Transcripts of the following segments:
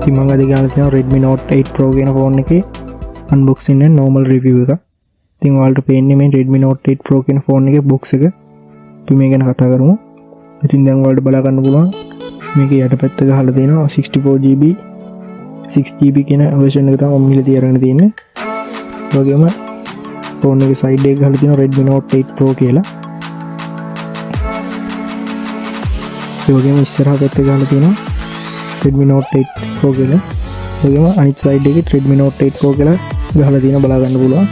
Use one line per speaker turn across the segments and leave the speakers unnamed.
ඉතින් මම අද ගාලා තියෙනවා Redmi Note 8 Pro කියන ෆෝන් එකේ unboxing and normal review එක. ඉතින් ඔයාලට පේන්නේ මේ Redmi Note 8 Pro කියන ෆෝන් එකේ box එක. අපි මේ ගැන කතා කරමු. ඉතින් දැන් ඔයාලට බලා ගන්න පුළුවන් මේකේ යටපැත්ත ගහලා තියෙනවා 64GB 6GB කියන version එක තමයි මම මෙතන තියරගෙන තියෙන්නේ. ඒ වගේම ෆෝන් එකේ side එක ගහලා තියෙනවා Redmi Note 8 Pro කියලා. ඒ වගේම ඉස්සරහ පැත්තේ ගහලා තියෙනවා Redmi Note 8 Pro කියලා. ඒ වගේම අනිත් side එකේ Redmi Note 8 Pro කියලා ගහලා තියෙනවා බලා ගන්න පුළුවන්.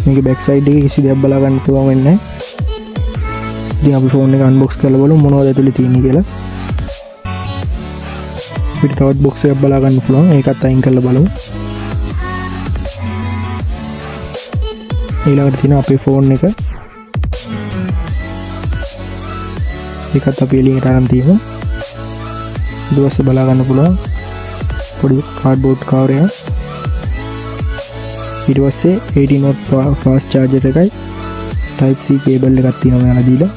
මේකේ back side එකේ කිසි දෙයක් බලා ගන්න පුළුවන් වෙන්නේ නැහැ. ඉතින් අපි ෆෝන් එක unbox කරලා බලමු මොනවද ඇතුලේ තියෙන්නේ කියලා. අපිට තවත් box එකක් බලා ගන්න පුළුවන්. ඒකත් අයින් කරලා බලමු. ඊළඟට තියෙනවා අපේ ෆෝන් එක. ඒකත් අපි එළියට අරන් තියමු. ඊට පස්සේ බලා ගන්න පුළුවන් පොඩි කාඩ්බෝඩ් කවර් එකක්. ඊට පස්සේ 18 watt fast charger එකයි type C cable එකක් තියෙනවා මෙයාලා දීලා.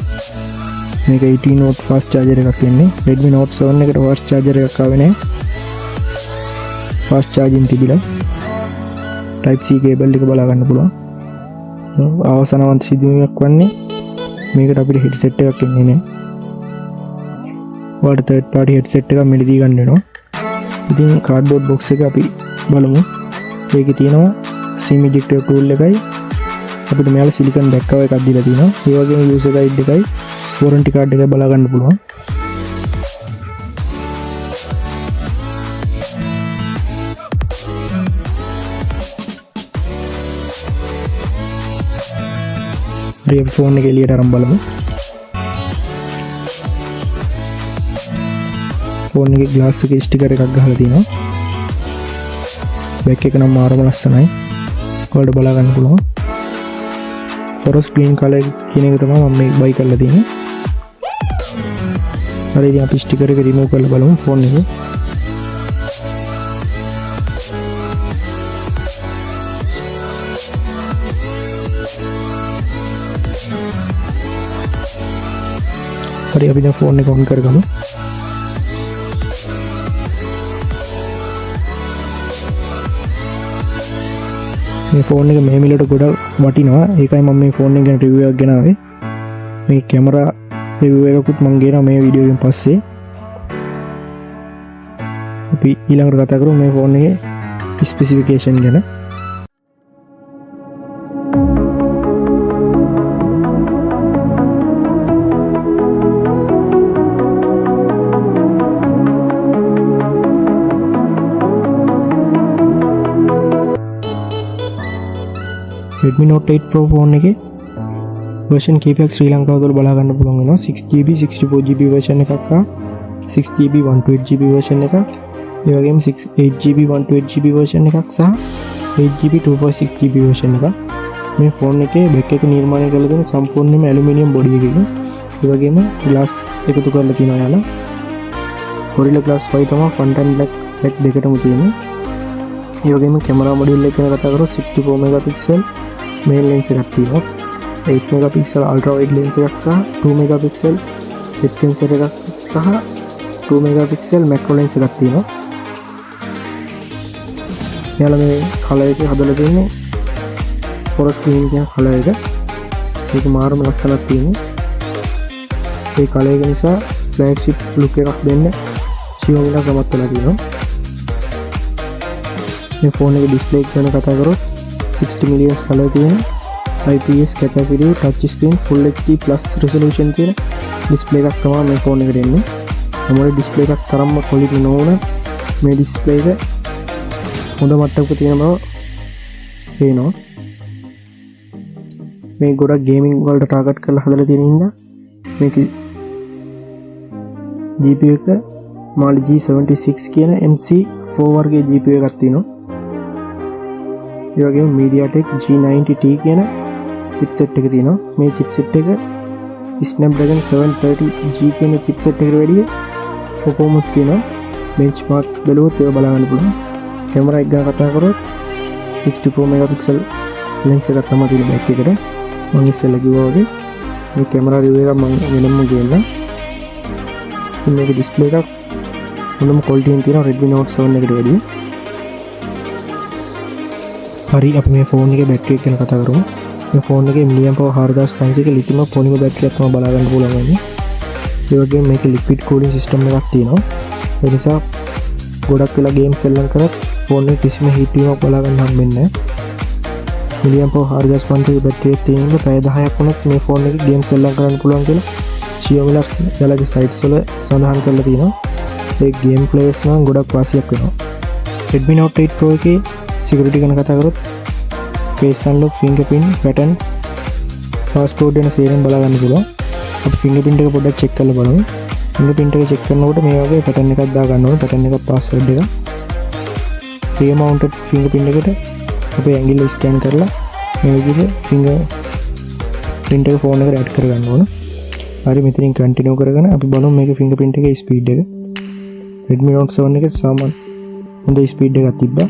මේක 18 watt fast charger එකක් එන්නේ. Redmi Note 7 එකට fast charger එකක් ආවේ නැහැ. fast charging තිබිලා type C cable එක බලා ගන්න පුළුවන්. අවසානවන්ත සිදුවීමක් වන්නේ මේකට අපිට headset එකක් එන්නේ නැහැ. ඔයාලට third party headset එකක් මෙලදී ගන්න වෙනවා. ඉතින් cardboard box එක අපි බලමු. ඒකේ තියෙනවා SIM ejector tool එකයි අපිට මෙයාලා silicon back cover එකක් දීලා තියෙනවා. ඒ වගේම user guide එකයි warranty card එකයි බලා ගන්න පුළුවන්. හරි අපි ෆෝන් එක එළියට අරන් බලමු. ෆෝන් එකේ glass එකේ sticker එකක් ගහලා තියෙනවා. back එක නම් මාරම ලස්සනයි. ඔයාලට බලා ගන්න පුළුවන්. forest green color කියන එක තමයි මම මේ buy කරලා තියෙන්නේ. හරි ඉතින් අපි sticker එක remove කරලා බලමු ෆෝන් එකේ. හරි අපි දැන් ෆෝන් එක on කරගමු. මේ ෆෝන් එක මේ මිලට ගොඩක් වටිනවා. ඒකයි මම මේ ෆෝන් එක ගැන රිවිව් එකක් ගෙනාවේ. මේ කැමරා රිවිව් එකකුත් මම ගෙනා මේ වීඩියෝ එකෙන් පස්සේ. අපි ඊළඟට කතා කරමු මේ ෆෝන් එකේ ස්පෙસિෆිකේෂන් ගැන. Redmi Note 8 Pro ෆෝන් එකේ version කීපයක් ශ්‍රී ලංකාව තුළ බලා ගන්න පුළුවන් වෙනවා. 6GB 64GB version එකක් හා 6GB 128GB version එකක්. ඒ වගේම 8GB 128GB version එකක් සහ 8GB 256GB version එකක්. මේ ෆෝන් එකේ back එක නිර්මාණය කරලා තියෙන සම්පූර්ණයෙන්ම ඇලුමිනියම් බොඩි එකකින්. ඒ වගේම glass එකතු කරලා තියෙනවා යාලා. Gorilla Glass 5 තමයි front and back දෙකටම තියෙන්නේ. ඒ වගේම කැමරා මොඩියුල් එක ගැන කතා කරොත් 64 megapixel main lens එකක් තියෙනවා. 8 megapixel ultra wide lens එකක් සහ 2 megapixel depth sensor එකක් සහ 2 megapixel macro lens එකක් තියෙනවා. යාලා මේ කලර් එක හදලා තියෙන්නේ forest green කියන කලර් එක. ඒක මාරම ලස්සනක් තියෙනවා. ඒ කලර් එක නිසා flagship look එකක් දෙන්න Xiaomi ලා සමත් වෙලා තියෙනවා. මේ ෆෝන් එකේ ඩිස්ප්ලේ එක ගැන කතා කරොත් 60 million color තියෙන IPS capacitive touch screen full HD plus resolution තියෙන ඩිස්ප්ලේ එකක් තමයි මේ ෆෝන් එකට එන්නේ. මොකද ඩිස්ප්ලේ එකක් තරම්ම quality නොවුන මේ ඩිස්ප්ලේ එක හොඳ මට්ටමක තියෙන බව පේනවා. මේ ගොඩක් ගේමින් වලට ටාගට් කරලා හදලා තියෙන ඉඳලා මේක GPU එක Mali G76 කියන MC4 වර්ගයේ GPU එකක් තියෙනවා. ඒ වගේම MediaTek G90T කියන chipset එක තියෙනවා. මේ chipset එක Snapdragon 730G කියන chipset එකට වැඩිය performance තියෙනවා. benchmark බලුවොත් ඒක බලා ගන්න පුළුවන්. කැමරා එක ගැන කතා කරොත් 64 megapixel lens එකක් තමයි තියෙන්නේ back එකට. මම ඉස්සෙල්ලා කිව්වා වගේ මේ කැමරා රිව්යු එක මම වෙනම ගේන්නම්. මේක ඩිස්ප්ලේ එකක් හොඳම ක්වොලිටි එකකින් තියෙනවා Redmi Note 7 එකට වැඩිය. හරි අපි මේ ෆෝන් එකේ බැටරි එක ගැන කතා කරමු. මේ ෆෝන් එකේ mAh 4500ක ලිතියම් පොලිමර් බැටරි එකක් තමයි බලා ගන්න පුළුවන් වෙන්නේ. ඒ වගේම මේකේ ලික්විඩ් කූලින් සිස්ටම් එකක් තියෙනවා. ඒ නිසා ගොඩක් වෙලා ගේම් සෙල්ලම් කරත් ෆෝන් එකේ කිසිම හීට් වීමක් බලා ගන්න හම්බෙන්නේ නැහැ. mAh 4500ක බැටරි එකක් තියෙන නිසා පැය 10ක් වුණත් මේ ෆෝන් එකේ ගේම් සෙල්ලම් කරන්න පුළුවන් කියලා Xiaomi ලාගේ සයිට්ස් වල සඳහන් කරලා තියෙනවා. ඒ ගේම් ප්ලේස් නම් ගොඩක් වාසියක් වෙනවා. Redmi Note 8 Pro එකේ සිකියුරිටි ගැන කතා කරොත් face unlock, fingerprint, pattern, passport යන සේරම බලා ගන්න පුළුවන්. අපි fingerprint එක පොඩ්ඩක් check කරලා බලමු. fingerprint එක check කරනකොට මේ වගේ pattern එකක් දා ගන්න ඕනේ. pattern එකක් password එක. rear mounted fingerprint එකට අපේ ඇඟිල්ල scan කරලා මේ විදිහට fingerprint එක phone එකට add කර ගන්න ඕනේ. හරි මෙතනින් continue කරගෙන අපි බලමු මේකේ fingerprint එකේ speed එක. Redmi Note 7 එකේ සාමාන්‍ය හොඳ speed එකක් තිබ්බා.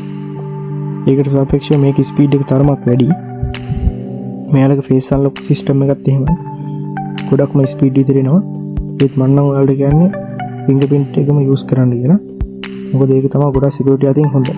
ඒකට සාපේක්ෂව මේකේ ස්පීඩ් එක තරමක් වැඩි. මෙයාලගේ face unlock system එකත් එහෙමයි. ගොඩක්ම ස්පීඩ් ඉදිරියනවා. ඒත් මම නම් ඔයාලට කියන්නේ fingerprint එකම use කරන්න කියලා. මොකද ඒක තමයි ගොඩක් security අතින් හොඳ.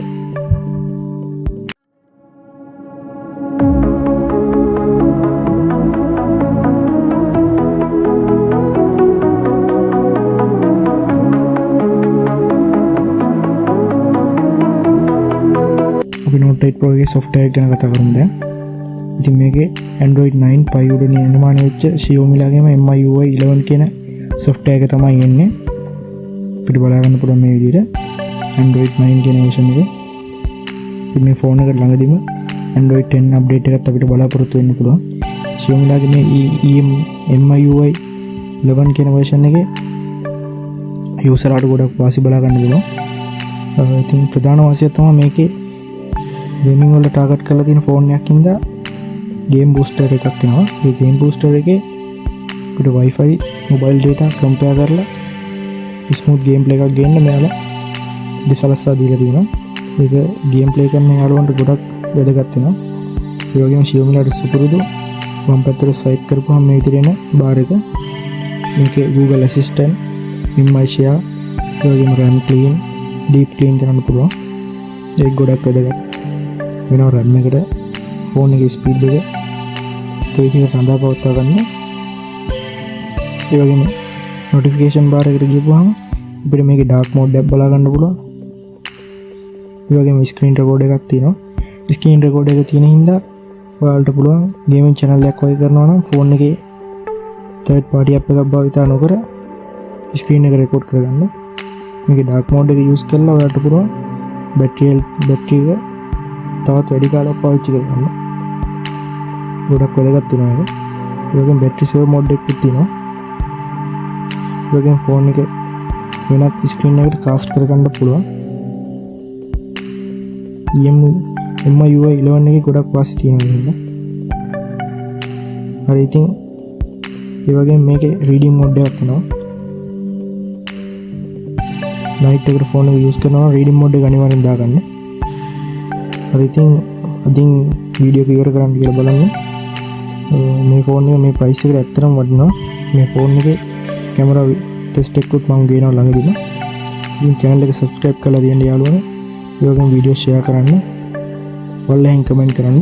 Note 8 Pro එකේ software ගැන කතා කරමු දැන්. ඉතින් මේකේ Android 9 Pie උඩ නිර්මාණය වෙච්ච Xiaomi ලාගේම MIUI 11 කියන software එක තමයි එන්නේ. අපිට බලා ගන්න පුළුවන් මේ විදිහට Android 9 කියන version එකේ. ඉතින් මේ phone එකට ළඟදීම Android 10 update එකත් අපිට බලාපොරොත්තු වෙන්න පුළුවන්. Xiaomi ලාගේ මේ MIUI 11 කියන version එකේ userලාට ගොඩක් වාසි බලා ගන්න පුළුවන්. ඉතින් ප්‍රධාන වාසිය තමයි මේකේ ගේමින් වල ටාගට් කරලා තියෙන ෆෝන් එකක් ඉඳලා ගේම් බූස්ටර් එකක් එනවා. ඒ ගේම් බූස්ටර් එකේ අපිට Wi-Fi mobile data compare කරලා smooth gameplay එකක් ගේන්න මෙයාලා දෙසලස්සා දීලා තියෙනවා. ඒක gameplay කරන යාළුවන්ට ගොඩක් වැදගත් වෙනවා. ඒ වගේම Xiaomi ලාට සුපුරුදු වම් පැත්තට swipe කරපුවම මේ විදිහට එන බාර් එක. මේකේ Google Assistant, MI Share, ඒ වගේම RAM clean, deep clean කරන්න පුළුවන්. ඒක ගොඩක් වැදගත්. වෙනවා RAM එකට ෆෝන් එකේ ස්පීඩ් එක තේරිව රඳා පවත්වා ගන්න. ඒ වගේම notification bar එකට ගිහුවාම අපිට මේකේ dark mode එකක් බලා ගන්න පුළුවන්. ඒ වගේම screen record එකක් තියෙනවා. screen record එක තියෙන හින්දා ඔයාලට පුළුවන් gaming channel එකක් වගේ කරනවා නම් ෆෝන් එකේ third party app එකක් භාවිත නොකර screen එක record කරගන්න. මේකේ dark mode එක use කරලා ඔයාලට පුළුවන් battery එක තවත් වැඩි කාලයක් පාවිච්චි කරගන්න. ගොඩක් වැදගත් වෙනවා ඒක. ඒ වගේම බැටරි සේවර් මොඩ් එකක් තියෙනවා. ඒ වගේම ෆෝන් එක වෙනත් ස්ක්‍රීන් එකකට කාස්ට් කරගන්න පුළුවන්. MIUI 11 එකේ ගොඩක් වාසි තියෙනවා නේද? හරි ඉතින් ඒ වගේම මේකේ රීඩින් මොඩ් එකක් තියෙනවා. නයිට් එකට ෆෝන් එක යූස් කරනවා රීඩින් මොඩ් එක අනිවාර්යෙන් දාගන්න. හරි ඉතින් අදින් වීඩියෝ එක ඉවර කරන්න කියලා බලන්න. මේ ෆෝන් එක මේ ප්‍රයිස් එකට ඇත්තටම වටිනවා. මේ ෆෝන් එකේ කැමරා ටෙස්ට් එකකුත් මම ගේනවා ළඟදීම. ඉතින් channel එක subscribe කරලා දියන්න යාළුවනේ. ඒ වගේම වීඩියෝ share කරන්න. ඔයාලා එහෙන් කමෙන්ට් කරන්න.